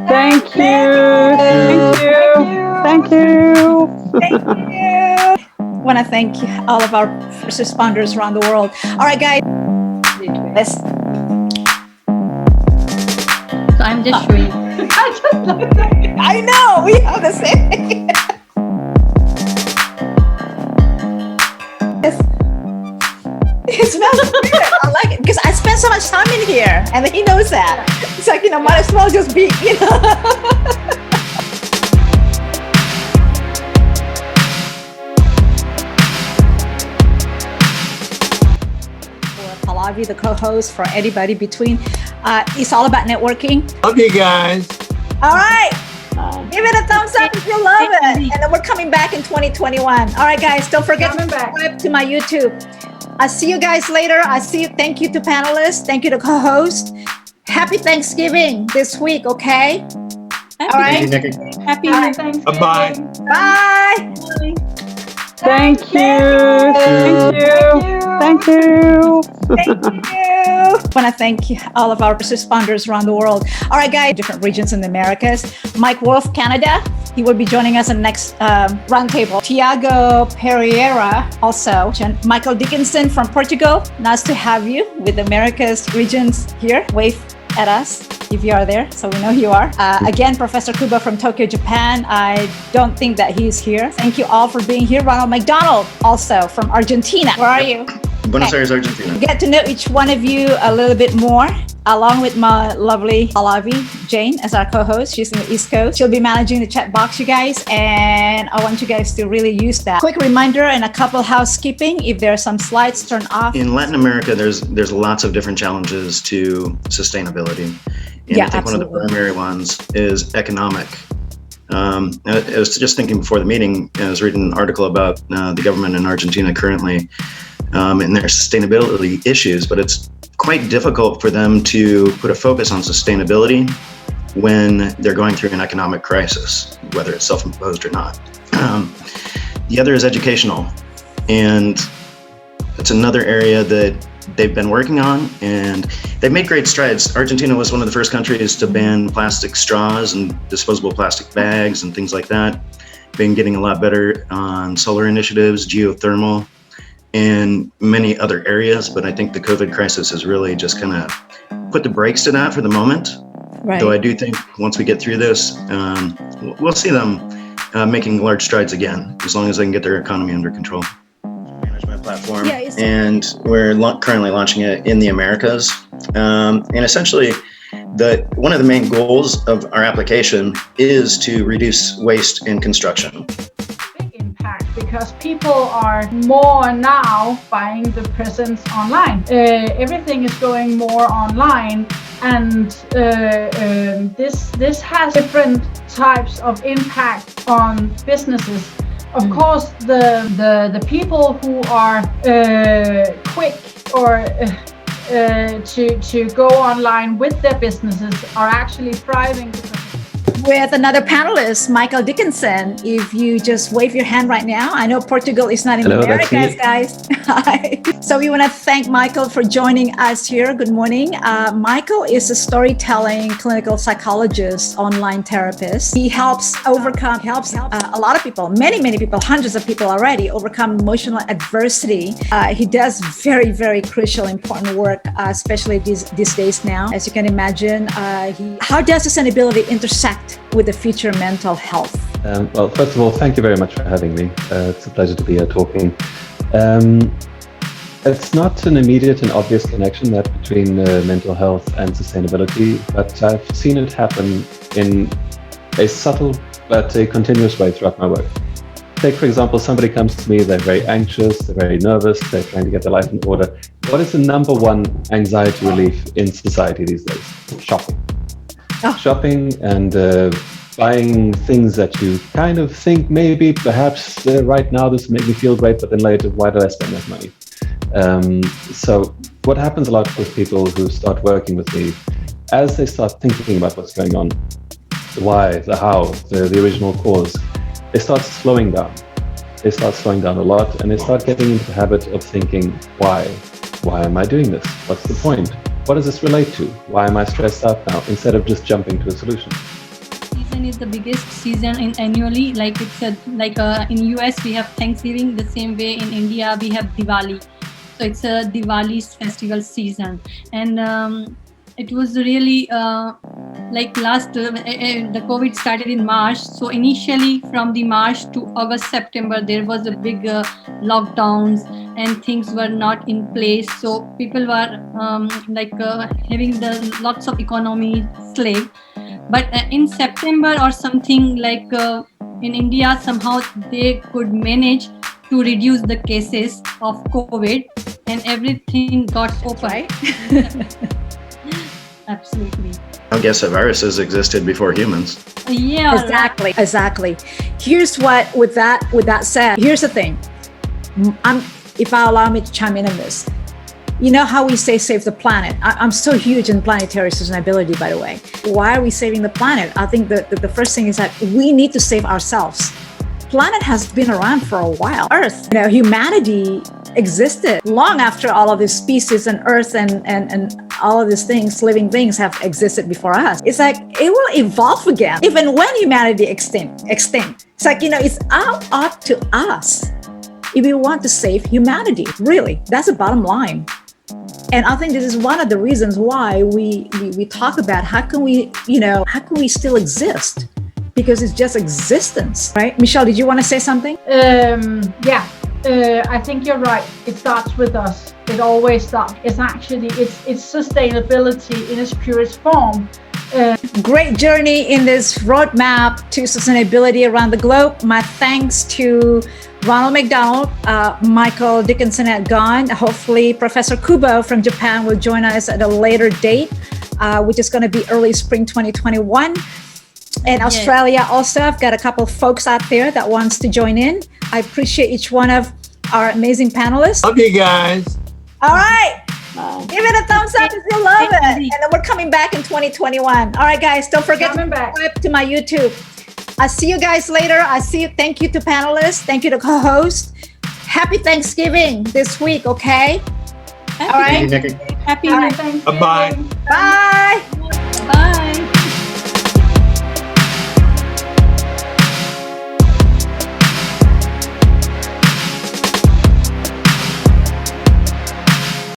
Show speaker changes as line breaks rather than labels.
Thank you. Thank you. Thank you.
Thank you. I want to thank all of our first responders around the world. All right, guys. Let's.
So I'm just showing.
I know we have the same. It smells good. I like it because I spent so much time in here, and he knows that. It's like, might as well just be, For Pallavi, the co-host, for anybody between, it's all about networking.
Love you guys.
All right. Give it a thumbs up if you love it. And then we're coming back in 2021. All right, guys, don't forget to subscribe to my YouTube. I'll see you guys later. Thank you to panelists. Thank you to co-host. Happy Thanksgiving this week, okay? All right.
Happy Thanksgiving.
Bye-bye.
Bye.
Thank you. Thank you. Thank you.
Thank you. I want to thank all of our responders around the world. All right, guys, different regions in the Americas. Mike Wolf, Canada. He will be joining us in the next roundtable. Tiago Pereira, also. Michael Dickinson from Portugal. Nice to have you with America's regions here. Wave at us if you are there, so we know you are. Again, Professor Kuba from Tokyo, Japan. I don't think that he's here. Thank you all for being here. Ronald McDonald, also from Argentina. Where are you?
Buenos Aires, Argentina.
Get to know each one of you a little bit more, along with my lovely Pallavi Jane as our co-host. She's in the East Coast. She'll be managing the chat box, you guys, and I want you guys to really use that. Quick reminder and a couple housekeeping. If there are some slides, turn off.
In Latin America, there's lots of different challenges to sustainability. And I think one of the primary ones is economic. I was just thinking before the meeting, I was reading an article about the government in Argentina currently and their sustainability issues, but it's quite difficult for them to put a focus on sustainability when they're going through an economic crisis, whether it's self-imposed or not. The other is educational, and it's another area that they've been working on, and they've made great strides. Argentina was one of the first countries to ban plastic straws and disposable plastic bags and things like that. Been getting a lot better on solar initiatives, geothermal, and many other areas, but I think the COVID crisis has really just kind of put the brakes to that for the moment.
Right.
Though I do think once we get through this, we'll see them making large strides again, as long as they can get their economy under control. Management platform, and we're currently launching it in the Americas. And essentially, one of the main goals of our application is to reduce waste in construction.
Because people are more now buying the presents online. Everything is going more online, and this has different types of impact on businesses. Of course, the people who are quick or to go online with their businesses are actually thriving.
With another panelist, Michael Dickinson. If you just wave your hand right now. I know Portugal is not in the Americas, guys. Hi. So we want to thank Michael for joining us here. Good morning. Michael is a storytelling clinical psychologist, online therapist. He helps a lot of people, many people, hundreds of people already overcome emotional adversity. He does very, very crucial, important work, especially these days now. As you can imagine, how does sustainability intersect with the future mental health?
Well, first of all, thank you very much for having me. It's a pleasure to be here talking. It's not an immediate and obvious connection between mental health and sustainability, but I've seen it happen in a subtle but a continuous way throughout my work. Take, for example, somebody comes to me, they're very anxious, they're very nervous, they're trying to get their life in order. What is the number one anxiety relief in society these days? Shopping. Shopping and buying things that you kind of think maybe, perhaps right now this will make me feel great, but then later, why did I spend that money? So what happens a lot with people who start working with me, as they start thinking about what's going on, the why, the how, the original cause, they start slowing down. They start slowing down a lot, and they start getting into the habit of thinking, why? Why am I doing this? What's the point? What does this relate to? Why am I stressed out now? Instead of just jumping to a solution.
season is the biggest season in annually. Like it's in US we have Thanksgiving. The same way in India we have Diwali. So it's a Diwali festival season, and it was really the COVID started in March. So initially from the March to August, September, there was a big lockdowns and things were not in place. So people were having lots of economy slave. But in September or something in India, somehow they could manage to reduce the cases of COVID and everything got open.
Right.
Absolutely.
I guess that viruses existed before humans.
Yeah.
Exactly. Here's what, with that said, here's the thing. If I allow me to chime in on this, you know how we say save the planet? I'm so huge in planetary sustainability, by the way. Why are we saving the planet? I think the first thing is that we need to save ourselves. Planet has been around for a while. Earth, humanity existed long after all of these species and Earth and all of these things, living things have existed before us. It's like it will evolve again, even when humanity extinct. It's like, it's up to us if we want to save humanity. Really, that's the bottom line. And I think this is one of the reasons why we talk about how can we still exist? Because it's just existence, right? Michelle, did you want to say something?
I think you're right. It starts with us. It always starts. It's sustainability in its purest form.
Great journey in this roadmap to sustainability around the globe. My thanks to Ronald McDonald, Michael Dickinson at GONE. Hopefully Professor Kubo from Japan will join us at a later date, which is going to be early spring 2021. And Australia also, I've got a couple of folks out there that wants to join in. I appreciate each one of our amazing panelists.
Love you guys.
All right. Give it a thumbs up if you love it. And then we're coming back in 2021. All right, guys, don't forget to subscribe to my YouTube. I'll see you guys later. Thank you to panelists. Thank you to co-hosts. Happy Thanksgiving this week, okay?
Happy Thanksgiving.
Bye-bye.
Bye.